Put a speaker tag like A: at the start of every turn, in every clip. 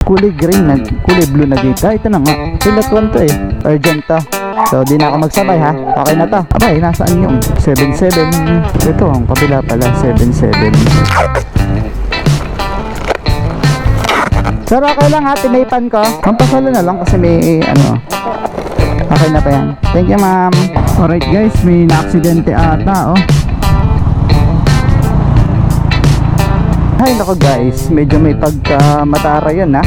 A: kulay green na kulay blue na gate. Ito na nga, pilat 1 to eh, urgent to. So di na ako magsabay ha, okay na to. Abay, nasaan yung 77? Ito ang kabila pala, 77. Pero okay lang ha, tinaypan ko. Pampasalo na lang kasi may ano. Okay na pa yan. Thank you ma'am. Alright guys, may na-aksidente ata oh. Ay nako guys, medyo may pagkamatara yun ha.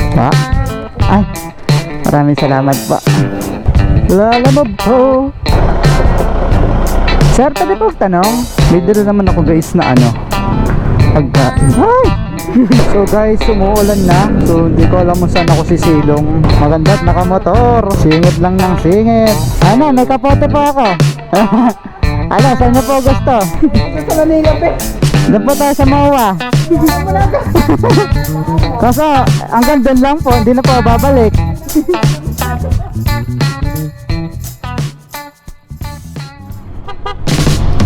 A: Ay, maraming salamat po. Lalamab po. Sir, pwede po tanong? May dala naman ako guys na ano, pagkain. Ay! So guys, umuulan na. So hindi ko alam kung saan ako sisilong. Maganda't nakamotor. Singit lang ng singit. Ano, may kapote po ako. Ano, saan niyo po gusto?
B: Gusto na nilap eh.
A: Doon po tayo sa MOA. Kaso, hanggang doon lang po, hindi na po babalik.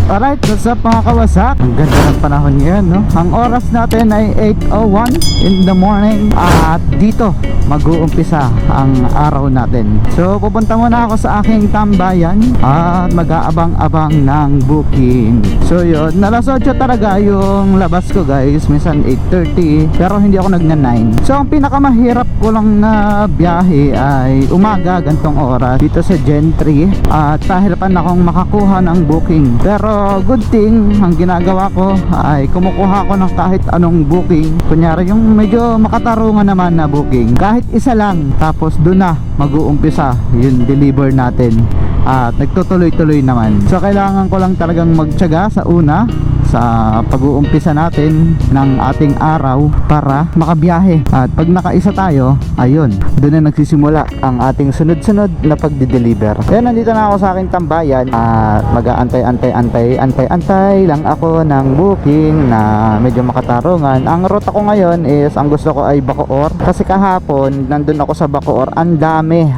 A: Alright, what's up mga kawasak? Ang ganda ng panahon ngayon, no? Ang oras natin ay 8:01 in the morning. At dito, mag-uumpisa ang araw natin. So, pupunta muna ako sa aking tambayan at mag-aabang-abang ng booking. So, yun. Alas 8 talaga yung labas ko, guys. Minsan 8:30. Pero hindi ako nagna-9. So, ang pinakamahirap ko lang na biyahe ay umaga, gantong oras. Dito sa Gentry. At pahirapan akong makakuha ng booking. Pero good thing, ang ginagawa ko ay kumukuha ko ng kahit anong booking. Kunyari yung medyo makatarungan naman na booking, kahit isa lang, tapos doon na mag-uumpisa yung deliver natin at nagtutuloy-tuloy naman. So kailangan ko lang talagang magtiyaga sa una sa pag-uumpisa natin ng ating araw para makabiyahe. At pag nakaisa tayo, ayun, doon na nagsisimula ang ating sunod-sunod na pagde-deliver. Ayan, nandito na ako sa aking tambayan at mag-aantay lang ako ng booking na medyo makatarungan. Ang route ko ngayon is, ang gusto ko ay Bacoor. Kasi kahapon, nandun ako sa Bacoor, ang dami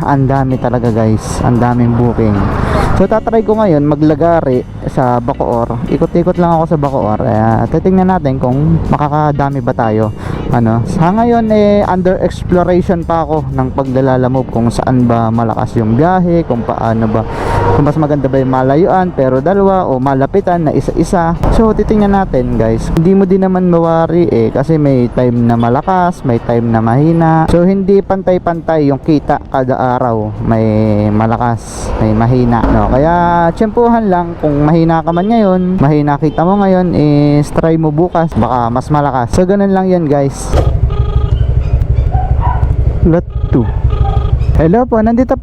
A: talaga guys, ang daming booking. So tatry ko ngayon maglagari sa Bacoor. Ikot-ikot lang ako sa Bacoor. Titingnan natin kung makakadami ba tayo. Ano, sa ngayon under exploration pa ako ng paglalalamove kung saan ba malakas yung biyahe, kung paano ba, kung mas maganda ba yung malayuan pero dalawa o malapitan na isa-isa. So titingnan natin guys. Hindi mo din naman mawari kasi may time na malakas, may time na mahina. So hindi pantay-pantay yung kita kada araw. May malakas, may mahina, no? Kaya tsempuhan lang, kung mahina ka man ngayon, mahina kita mo ngayon, is try mo bukas, baka mas malakas. So ganun lang yan guys. Lot 2. Hello po, nandito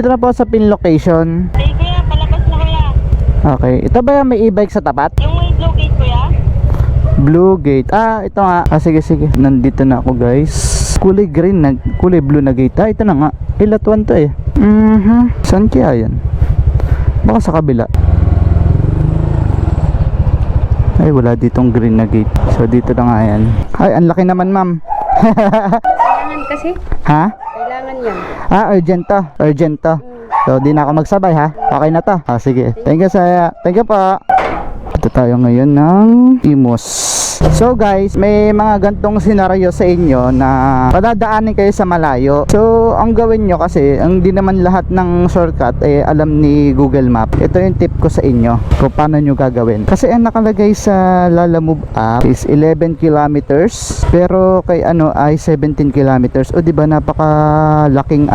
A: na po sa pin location.
C: Ay, kuya, palabas na kuya.
A: Okay, ito ba yung may e-bike sa tapat?
C: Yung may blue gate kuya?
A: Blue gate. Ito nga. Sige. Nandito na ako guys. Kulay green na, kulay blue na gate. Ito na nga. Pilat 1 to eh. Saan kaya yan? Baka sa kabila. Ay, wala ditong green na gate. So dito na nga yan. Ay, ang laki naman ma'am.
C: Kailangan kasi.
A: Ha?
C: Kailangan yan.
A: Urgent to. So di na ako magsabay ha. Okay na to. Sige. Thank you po. Ito tayo ngayon ng Imus. So guys, may mga gantong senaryo sa inyo na padadaanin kayo sa malayo. So ang gawin nyo, kasi hindi naman lahat ng shortcut alam ni Google Map. Ito yung tip ko sa inyo kung paano nyo gagawin. Kasi ang nakalagay sa Lalamove app is 11 kilometers, pero kay ano ay 17 kilometers. O diba, napakalaking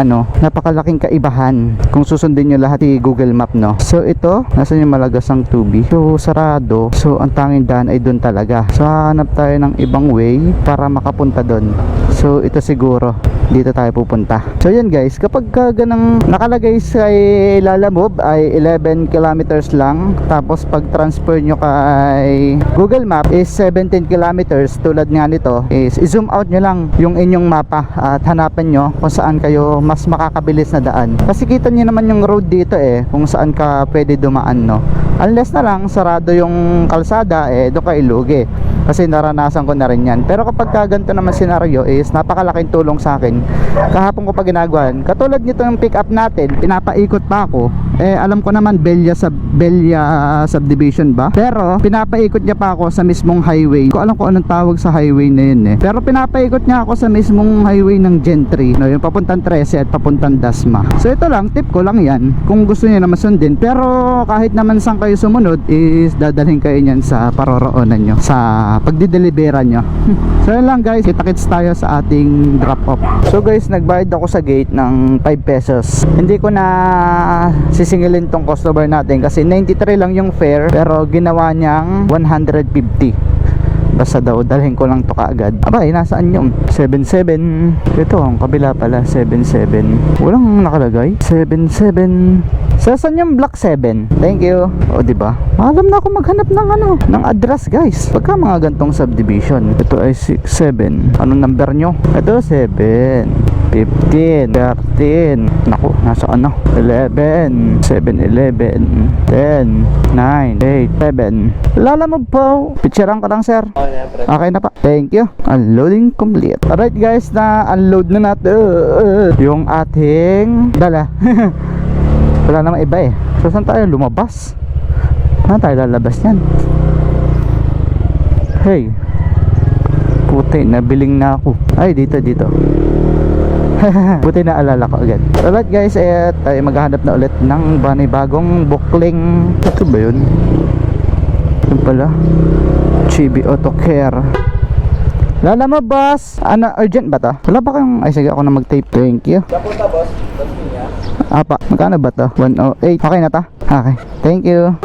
A: kaibahan kung susundin nyo lahat ni Google Map, no? So ito, nasa yung Malagasang Tubi. So sarado. So ang tanging daan ay doon talaga. So hanap tayo ng ibang way para makapunta doon. So ito siguro, dito tayo pupunta. So yun guys, kapag ganang nakalagay sa Lalamove ay 11 kilometers lang, tapos pag transfer nyo kay Google Map is 17 kilometers, tulad nga nito, is i-zoom out nyo lang yung inyong mapa at hanapin nyo kung saan kayo mas makakabilis na daan. Kasi kita nyo naman yung road dito kung saan ka pwede dumaan, no? Unless na lang sarado yung kalsada, doon ka ilugi. Kasi naranasan ko na rin yan. Pero kapag ganito naman senaryo is napakalaking tulong sa akin yan. Kahapon ko pa ginagawa. Katulad nito yung pick up natin, pinapaikot pa ako. Alam ko naman Belia subdivision ba? Pero pinapaikot niya pa ako sa mismong highway. Ko alam ko anong tawag sa highway na yun Pero pinapaikot niya ako sa mismong highway ng Gentry, no, yung papuntang 13 at papuntang Dasma. So ito lang, tip ko lang yan. Kung gusto niyo na masundin. Pero kahit naman saan kayo sumunod is dadalhin kayo niyan sa paroroonan nyo, sa pagdideliveran nyo. So yun lang guys, kita-kits tayo sa ating drop off. So guys, nagbayad ako sa gate ng 5 pesos. Hindi ko na sisingilin tong customer natin kasi 93 lang yung fare, pero ginawa niyang 150. Basta daw dalhin ko lang to kaagad. Abay, nasaan yung 77? Ito ang kabila pala, 77. Walang nakalagay. 77. Saan yung block 7? Thank you. O diba? Alam na ako maghanap ng address guys. Pagka mga gantong subdivision. Ito ay 6, 7. Anong number nyo? Ito 7. 15, 13, naku, nasa 11, 7, 11, 10, 9, 8, 7. Lalamog po. Picturean ko lang sir. Okay na pa. Thank you. Unloading complete. Alright guys, na unload na natin yung ating dala. Wala namang iba So saan tayo lumabas? Saan tayo lalabas yan? Hey, puti, nabiling na ako. Ay, dito buti na alala ko agad. Alright guys, tayo maghahanap na ulit ng bagong bukling. Ito ba yun? Yun pala, Chibi Auto Care. Lala mo boss, ano, urgent ba to? Wala ba kayong, ay sige ako na mag-tape. Thank you.
B: Napunta boss, niya.
A: Apa, magkano ba to? 108. Okay na ta? Okay, thank you.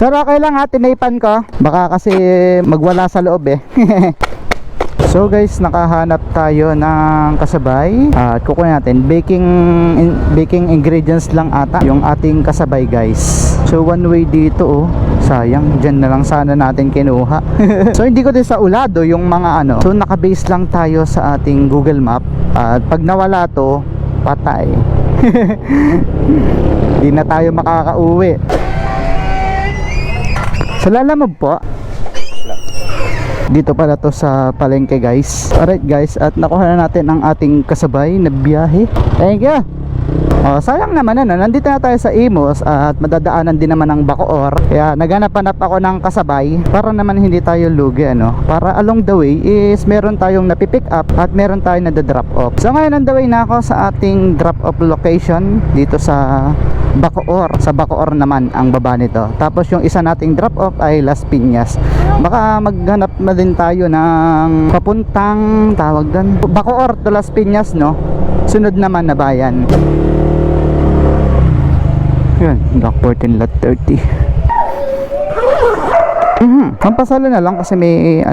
A: Sir, okay lang ha, tinaypan ko. Baka kasi magwala sa loob So guys, nakahanap tayo ng kasabay. At kukunin natin baking ingredients lang ata yung ating kasabay guys. So one way dito sayang, dyan na lang sana natin kinuha. So hindi ko din sa ulado yung mga So nakabase lang tayo sa ating Google Map. At pag nawala to, patay. Hindi na tayo makakauwi. So lalamog po. Dito pala to sa palengke guys. Alright guys, at nakuha na natin ang ating kasabay na biyahe. Thank you. Sayang naman nandito na tayo sa Imus at madadaanan din naman ng Bacoor. Kaya naghanap-hanap ako ng kasabay para naman hindi tayo lugi Para along the way is meron tayong napipick up at meron tayong nada-drop off. So ngayon on the way na ako sa ating drop off location dito sa Bacoor. Sa Bacoor naman ang baba nito. Tapos yung isa nating drop off ay Las Piñas. Baka maghanap na din tayo ng papuntang tawag doon Bacoor to Las Piñas sunod naman na bayan. Yan, Block 14 Lot 30. Pampasalo na lang kasi may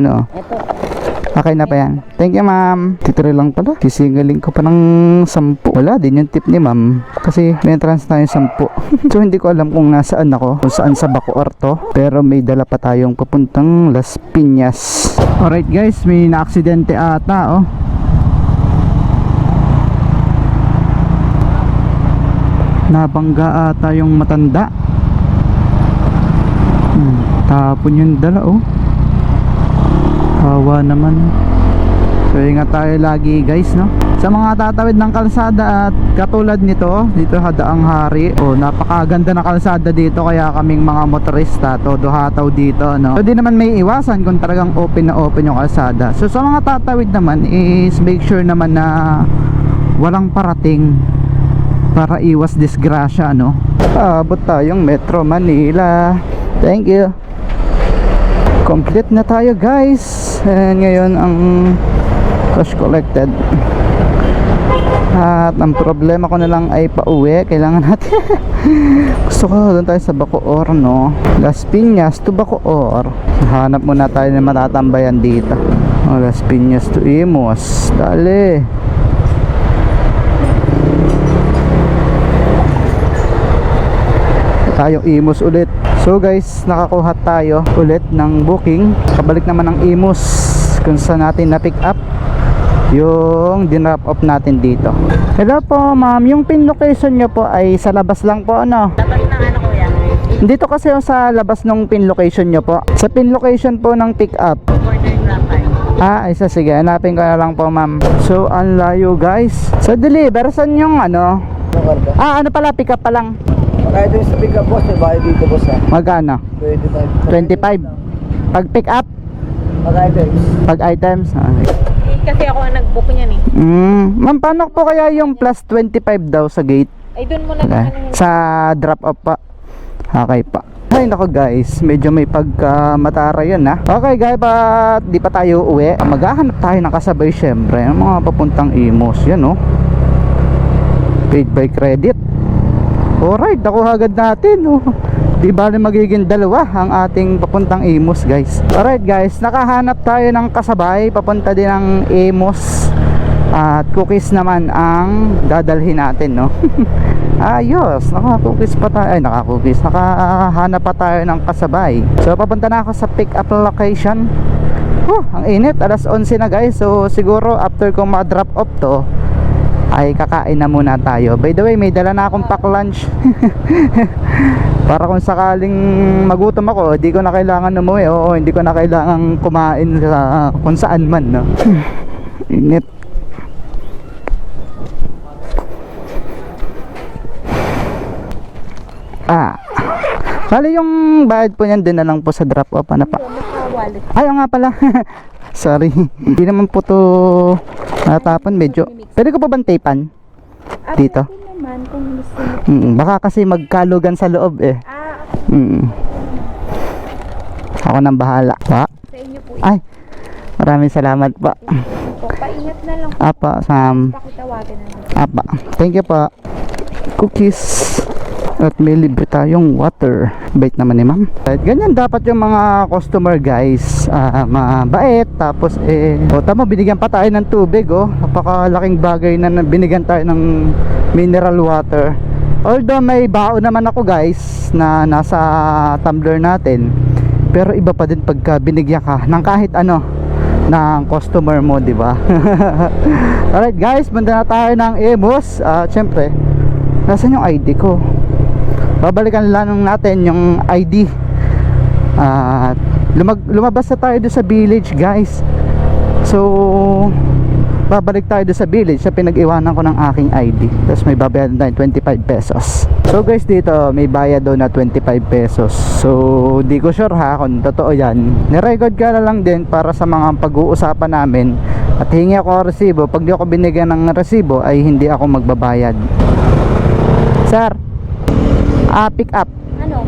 A: Okay na pa yan. Thank you ma'am. Titry lang pala. Sisingaling ko pa ng 10. Wala din yung tip ni ma'am. Kasi may entrance tayo 10. So hindi ko alam kung nasaan ako. Kung saan sa Bacoor to. Pero may dala pa tayong papuntang Las Piñas. Alright guys, may na-aksidente ata Nabangga ata yung matanda. Tapon yung dala Hawa naman. So ingat tayo lagi guys sa mga tatawid ng kalsada at katulad nito dito Hadaang Hari. Napakaganda na kalsada dito kaya kaming mga motorista todo hataw dito So di naman may iwasan kung talagang open na open yung kalsada. So sa mga tatawid naman is make sure naman na walang parating para iwas disgrasya Abot tayong Metro Manila. Thank you. Complete na tayo guys. And ngayon ang cash collected. At ang problema ko na lang ay pauwi. Kailangan natin gusto ko doon tayo sa Bacoor Las Piñas to Bacoor. Hanap muna tayo na matatambayan dito. Las Piñas to Imus. Dali. Tayong Imus ulit. So guys, nakakuha tayo ulit ng booking. Kabalik naman ng Imus kung saan natin na pick up yung dinrap off natin dito. Hello po ma'am, yung pin location nyo po ay sa labas lang po
C: Labas ng kuya?
A: Dito kasi sa labas ng pin location nyo po. Sa pin location po ng pick up.
C: Order
A: Ah, isa, sige. Hanapin ko na lang po, ma'am. So, ang layo, guys. So, deliver. Saan yung ano? Ah, ano pala? Pick up pa lang.
B: Kahit yung sa pick up boss, may bahay dito boss ha.
A: Magkano?
B: 25.
A: 25. Pag pick up?
B: Pag-items.
A: Pag items? Okay.
C: Kasi ako ang nag-book niyan eh.
A: Ma'am, paano po kaya yung plus 25 daw sa gate?
C: Ay, doon mo na
A: Okay. Sa drop off pa. Okay pa. Ay nako guys, medyo may pagkamatara yan ha. Okay guys, di pa tayo uwi. Maghahanap tayo ng kasabay syempre. Ang mga papuntang Imus. Yan oh. Paid by credit. Alright, nakuha agad natin oh. Di bali magiging dalawa ang ating papuntang Imus guys. Alright guys, nakahanap tayo ng kasabay. Papunta din ng Imus. At cookies naman ang dadalhin natin no. Ayos, naka-cookies pa tayo. Ay, naka-cookies. Nakahanap pa tayo ng kasabay. So, papunta na ako sa pick up location. Ang init. Alas 11 na guys. So, siguro after kong ma-drop off to, ay kakain na muna tayo. By the way, may dala na akong pack lunch. Para kung sakaling magutom ako, hindi ko na kailangan umuwi. Oo, hindi ko na kailangan kumain sa kung saan man, no? Init. Bali yung bayad po niyan din na lang po sa drop off. Ano pa? Ay, nga pala. Sorry. Hindi naman po to natapon. Medyo. Pwede ko pa bang tapan? Dito. Baka kasi magkalugan sa loob eh. Ako nang bahala. Pa?
C: Sa inyo po.
A: Ay, maraming salamat pa.
C: Paingat na lang.
A: Apa, Sam.
C: Pakitawagan na lang.
A: Apa. Thank you pa. Cookies. At may libre tayong water. Bait naman ni ma'am. At ganyan dapat yung mga customer guys. Mabait. Tapos tama, binigyan pa tayo ng tubig oh. Napakalaking bagay na binigyan tayo ng mineral water. Although may bao naman ako guys na nasa tumbler natin. Pero iba pa din pagka binigyan ka ng kahit ano ng customer mo, di ba? Alright guys, banda na tayo ng Imus. Syempre, nasaan yung ID ko? Babalikan lang natin yung ID. Lumabas na tayo doon sa village guys. So babalik tayo doon sa village sa pinag-iwanan ko ng aking ID. Tapos may babayaran tayo 25 pesos. So guys, dito may bayad daw na 25 pesos. So di ko sure ha kung totoo yan. Nirecord ka na lang din para sa mga pag-uusapan namin. At hingi ako ng resibo. Pag di ako binigyan ng resibo ay hindi ako magbabayad. Sir, pick up.
C: Ano?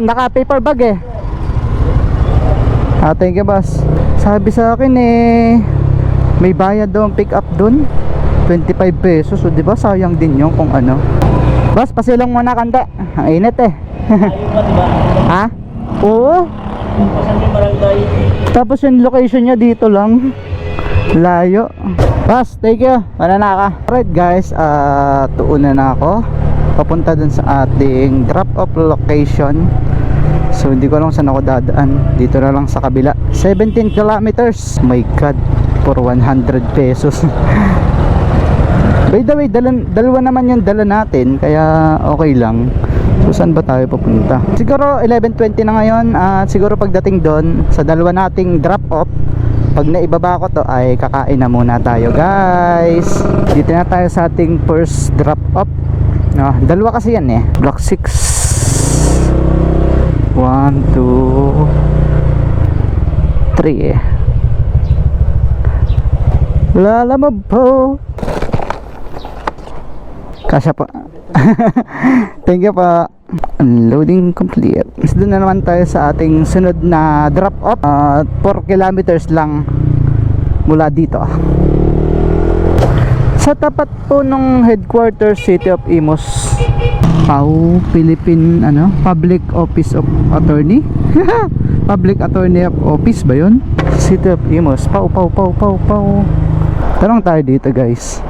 A: Naka paper bag eh. Thank you boss. Sabi sa akin may bayad daw ang pick up dun 25 pesos. So diba sayang din yun kung ano. Boss, pasilong muna kante. Ang init eh. Ha? Oo. Tapos yung location niya dito lang. Layo. Boss, thank you. Wala na ka. Alright guys, tuunan na ako. Papunta dun sa ating drop off location. So hindi ko alam saan ako dadaan. Dito na lang sa kabila. 17 kilometers. My god, for 100 pesos. By the way, dalawa naman yung dala natin. Kaya okay lang. So saan ba tayo papunta? Siguro 11:20 na ngayon. Siguro pagdating doon sa dalawa nating drop off, pag naibaba ko to ay kakain na muna tayo guys. Dito na tayo sa ating first drop off. Dalawa kasi yan eh. Block 6. 1, 2, 3 eh. Lalamove po. Kasya po. Thank you po. Unloading complete. Doon na naman tayo sa ating sunod na drop off. 4 kilometers lang mula dito. Sa tapat po ng headquarters City of Imus. PAO, Philippine Public Office of Attorney. Public Attorney of Office ba yun? City of Imus. PAO. Tanong tayo dito guys.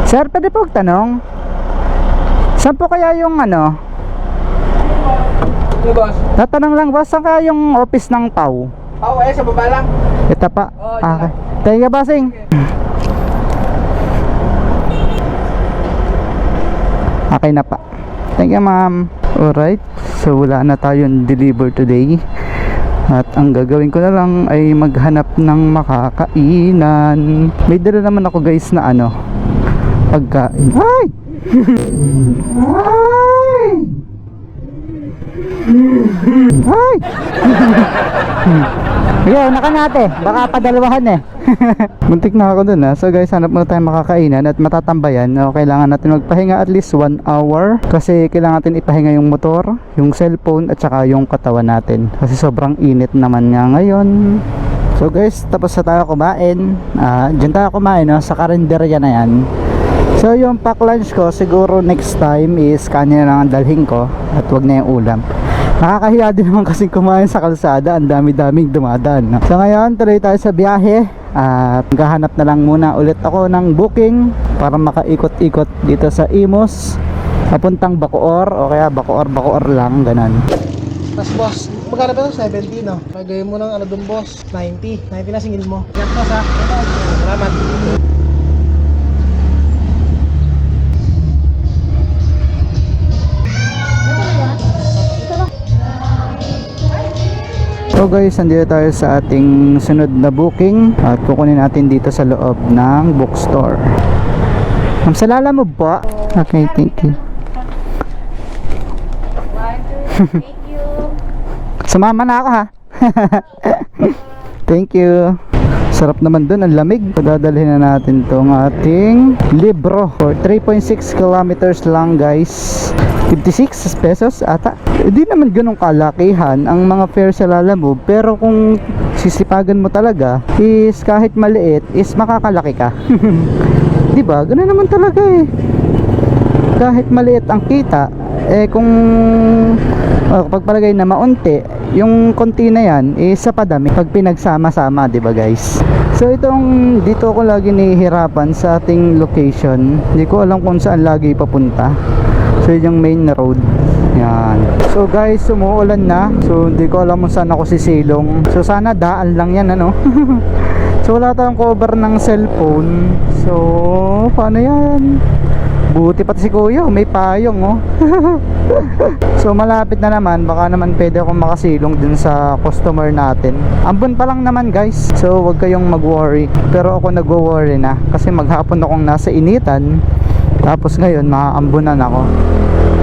A: Sir, pwede po tanong? Saan po kaya yung
B: boss?
A: Tatanong lang boss, saan kaya yung office ng PAO?
B: Sa baba lang.
A: Ito pa. Okay. Thank you, bossing. Okay na pa. Thank you, ma'am. Alright, so wala na tayong deliver today. At ang gagawin ko na lang ay maghanap ng makakainan. May dala naman ako guys na ano, pagkain. Ay! Ay! Ay! Yo, nakanate. Baka padalawahan eh. Muntik na ako dun ha. So guys, hanap muna tayo makakainan at matatambayan. O, kailangan natin magpahinga at least 1 hour. Kasi kailangan natin ipahinga yung motor, yung cellphone at saka yung katawan natin. Kasi sobrang init naman nga ngayon. So guys, tapos na tayo kumain. Diyan tayo kumain no, sa karinderya na yan. So yung pack lunch ko siguro next time is kanya lang ang dalhin ko at wag na yung ulam. Nakakahiya din naman kasi kumain sa kalsada, ang dami-daming dumadaan no? So ngayon tuloy tayo sa biyahe at maghahanap na lang muna ulit ako ng booking para makaikot-ikot dito sa Imus papuntang Bacoor o kaya Bacoor lang, ganon.
B: Tapos boss, magkano ba ito? 70 no? Magawin mo ng ano dun boss? 90 na singil mo. Yan boss ha. Salamat.
A: So guys, nandito tayo sa ating sunod na booking at kukunin natin dito sa loob ng bookstore. Ma'am, sa Lalamove po. Okay, thank you.
C: Thank you.
A: Sumama na ako ha. Thank you. Sarap naman dun, ang lamig. Dadalhin na natin tong ating libro for 3.6 kilometers lang guys. 56 pesos ata. Hindi naman ganun kalakihan ang mga fare sa Lalamove, pero kung sisipagan mo talaga is kahit maliit is makakalaki ka. Diba? Ganun naman talaga eh. Kahit maliit ang kita, eh kung pagpalagay na maunti, yung konti na yan is sa padami pag pinagsama-sama, diba guys? So itong dito ko lagi nahihirapan sa ating location. Hindi ko alam kung saan lagi papunta. So yung main road. Yan. So guys, umuulan na. So hindi ko alam kung saan ako sisilong. So sana daan lang yan ano. So wala tayong cover ng cellphone. So paano yan? Buti pati si kuya, may payong oh. So malapit na naman, baka naman pwede akong makasilong dun sa customer natin. Ambon pa lang naman guys, so wag kayong mag-worry. Pero ako nag-worry na kasi maghapon akong nasa initan. Tapos ngayon maaambunan ako.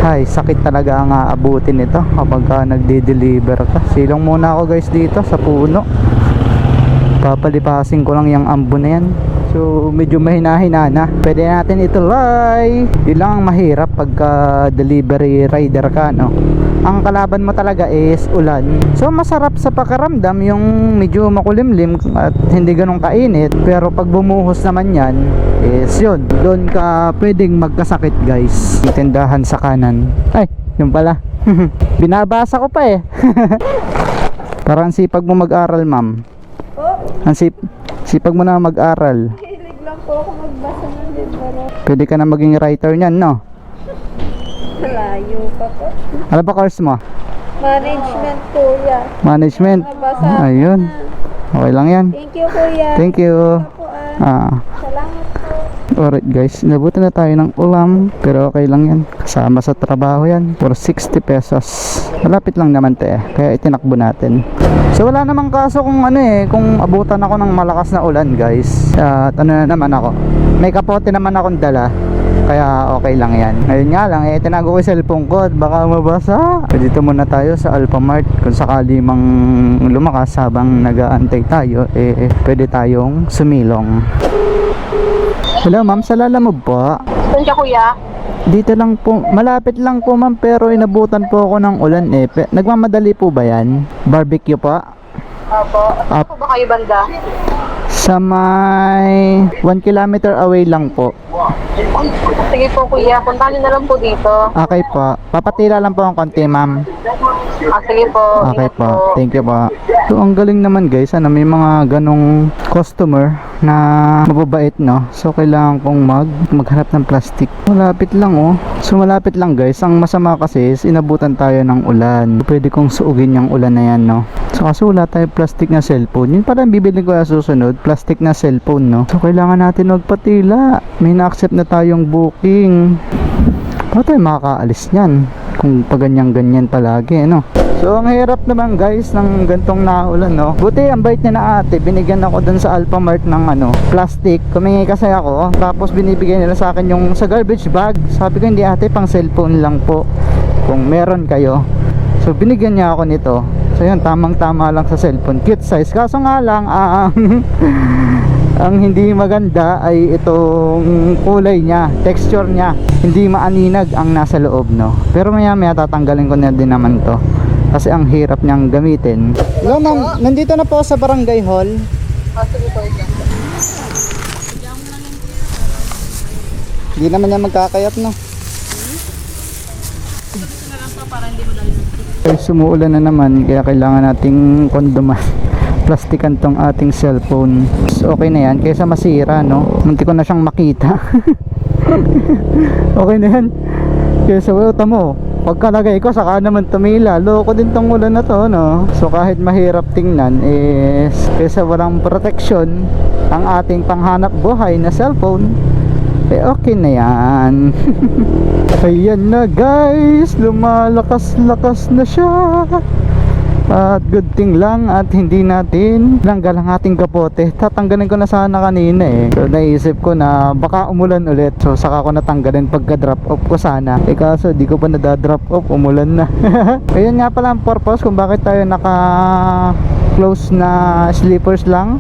A: Hay, sakit talaga ang aabutin nito kapag nagde-deliver ka. Silong muna ako guys dito sa puno. Papalipasin ko lang yung ambon na yan. So medyo mahina-hina na. Pwede natin ituloy. Yun lang ang mahirap pagka delivery rider ka no. Ang kalaban mo talaga is ulan. So masarap sa pakiramdam yung medyo makulimlim at hindi ganun kainit. Pero pag bumuhos naman yan is yun, doon ka pwedeng magkasakit guys. Tindahan sa kanan. Ay, yun pala. Binabasa ko pa eh. Parang sipag mo mag-aral ma'am.
C: Oh,
A: Ang sipag mo na mag-aral.
C: hilig lang po ako magbasa ng libro.
A: Pwede ka na maging writer niyan no.
C: Malayo pa po.
A: Ano ba course mo?
C: Management kuya.
A: Management.
C: Nabasa
A: Ayun.
C: na.
A: Okay lang yan.
C: Thank you kuya.
A: Thank you.
C: Ito po Salamat po.
A: Alright guys, nabuti na tayo ng ulam. Pero okay lang yan. Kasama sa trabaho yan. For 60 pesos. Malapit lang naman te. Kaya itinakbo natin. So wala namang kaso kung ano eh. Kung abutan ako ng malakas na ulan guys. At ano na naman ako. May kapote naman akong dala. Kaya okay lang yan. Ngayon nga lang eh, tinago ko yung cellphone ko at baka mabasa. Dito muna tayo sa Alphamart. Kung sakali mang lumakas habang nag-aantay tayo, eh pwede tayong sumilong. Hello ma'am, sa Lalamove po.
C: Saan ka kuya?
A: Dito lang po, malapit lang po ma'am, pero inabutan po ako ng ulan eh. Nagmamadali po ba yan? Barbecue po?
C: Opo. Saan po ba kayo banda?
A: Sa may 1 kilometer away lang po.
C: Sige po kuya, punta niyo na lang po dito.
A: Okay po. Papatila lang po ang konti ma'am.
C: Sige po.
A: Okay
C: Ingat
A: po. Thank you po. So ang galing naman guys, may mga ganong customer na mababait no. So kailangan kong maghanap ng plastic. Malapit lang oh. So malapit lang guys. Ang masama kasi is inabutan tayo ng ulan. Pwede kong suugin yung ulan na yan no. So kaso wala tayo plastic na cellphone. Yun parang bibili ko na susunod, plastic na cellphone no. So kailangan natin magpatila. May na-accept na tayong booking. Paano tayo makakaalis niyan? kung paganyan-ganyan palagi, ano. So ang hirap naman guys ng gantong naulan, no. Buti ang bait niya na ate, binigyan ako dun sa Alphamart ng plastic. Kumingi kasi ako, tapos binibigyan nila sa akin yung sa garbage bag. Sabi ko, hindi ate, pang cellphone lang po kung meron kayo. So binigyan niya ako nito. So yun, tamang tama lang sa cellphone, cute size. Kaso nga lang ang hindi maganda ay itong kulay niya, texture niya, hindi maaninag ang nasa loob, no. Pero maya maya tatanggalin ko na din naman to kasi ang hirap niyang gamitin. Hello ma'am, nandito na po sa barangay hall.
C: Sige po, kuya.
A: Hindi naman niya magkakayat, no. Sumuulan na naman, kaya kailangan nating kondoman. Plastikan tong ating cellphone. Okay na yan, kaysa masira, no. Munti ko na siyang makita. Okay na yan. Kaysa mo, pagkalagay ko saka naman tumila. Loko din tong ulan na to, no. So kahit mahirap tingnan is kaysa walang protection ang ating panghanap buhay na cellphone, eh okay na yan. Ayan na guys, lumalakas-lakas na siya. At good thing lang at hindi natin langgal ang ating kapote. Tatanggalin ko na sana kanina eh. So naisip ko na baka umulan ulit. So saka ko natanggalin pagka drop off ko sana. Eh kaso di ko pa nadadrop off, umulan na. Ayun nga pala ang purpose kung bakit tayo naka close na sleepers lang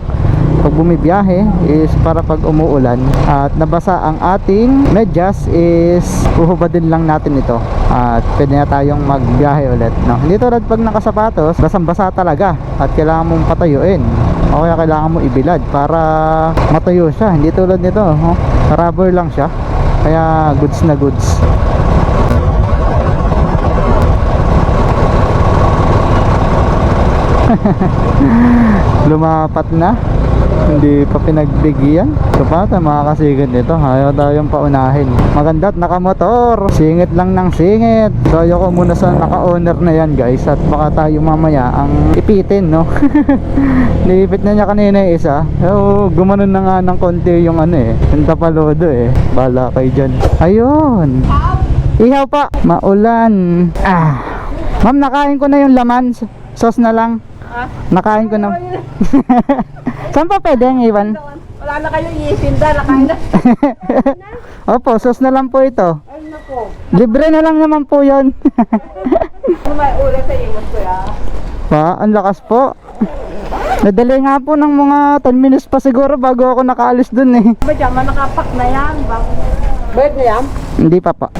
A: pag bumibiyahe is para pag umuulan at nabasa ang ating medyas is uhubadin lang natin ito at pwede na tayong magbiyahe ulit, no? Hindi tulad pag nakasapatos, basang-basa talaga at kailangan mong patayuin o kaya kailangan mo ibilad para matayo siya. Hindi tulad nito, oh, rubber lang siya, kaya goods na goods. Lumapat na, hindi pa pinagbigyan. So pata mga kasigit nito, ayaw tayong paunahin. Maganda't nakamotor, singit lang ng singit. So ayoko muna sa naka-owner na yan guys, at baka tayo mamaya ang ipitin, no. Niipit na niya kanina yung isa. So gumanon na nga ng konti yung yung tapalodo eh. Bala kayo dyan. Ayun, ihaw pa, maulan. Ma'am, nakain ko na yung laman, sauce na lang. Nakain ko na. Saan pa pwede ang iwan?
C: Wala na kayong iisinda, nakain na.
A: Opo, sauce na lang po ito.
C: Ay, nako.
A: Libre na lang naman po yon.
C: May ulit sa imos ko ya.
A: Pa, ang lakas po. Nadali nga po ng mga 10 minutes pa siguro bago ako nakaalis dun eh.
C: Ba dyan, nakapak na yan. Bayad na yan?
A: Hindi pa pa.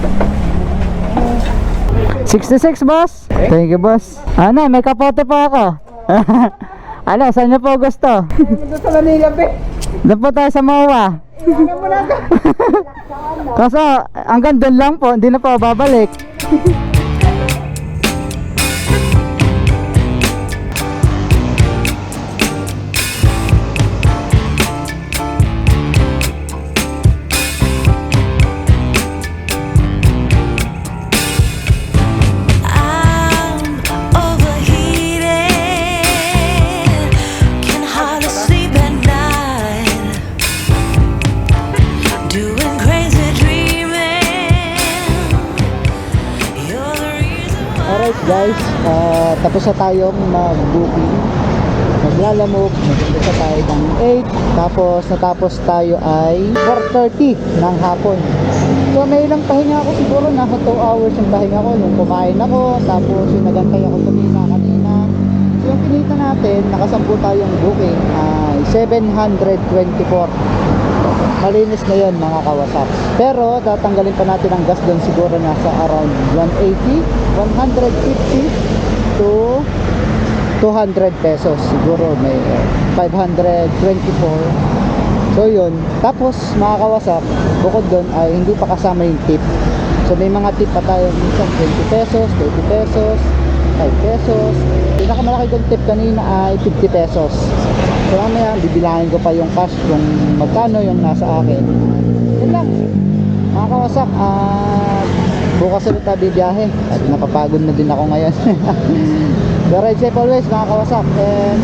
A: 66 boss. Thank you boss. Ano, may kapote pa ako. Ano, saan niyo po gusto?
C: Doon sa Manila, be.
A: Doon po tayo sa MOA.
C: Iwanan mo na ka.
A: Kaso hanggang doon lang po, hindi na po babalik. Alright guys, tapos na tayong mag-booking. Maglalamog, nag-umpisa tayo ng 8, tapos natapos tayo ay 4:30 ng hapon. So may ilang pahinga ako, siguro nasa 2 hours yung pahinga ko nung kumain ako, tapos yung nagantay ako kanina. So yung pinita natin, nakasampu tayong booking ay 724. Malinis na yun mga kawasak. Pero tatanggalin pa natin ang gas doon, siguro nasa around 180, 150 to 200 pesos. Siguro may 524. So yun. Tapos mga kawasak, bukod doon ay hindi pa kasama yung tip. So may mga tip pa tayo, minsan 20 pesos, 30 pesos, 5 pesos. Pinakamalaki kong tip kanina ay 50 pesos. So mamaya bibilangin ko pa yung cash kung magkano yung nasa akin. Yun lang mga kawasak, at bukas ulit tayo bibiyahe at napapagod na din ako ngayon. So ride safe always mga kawasak, and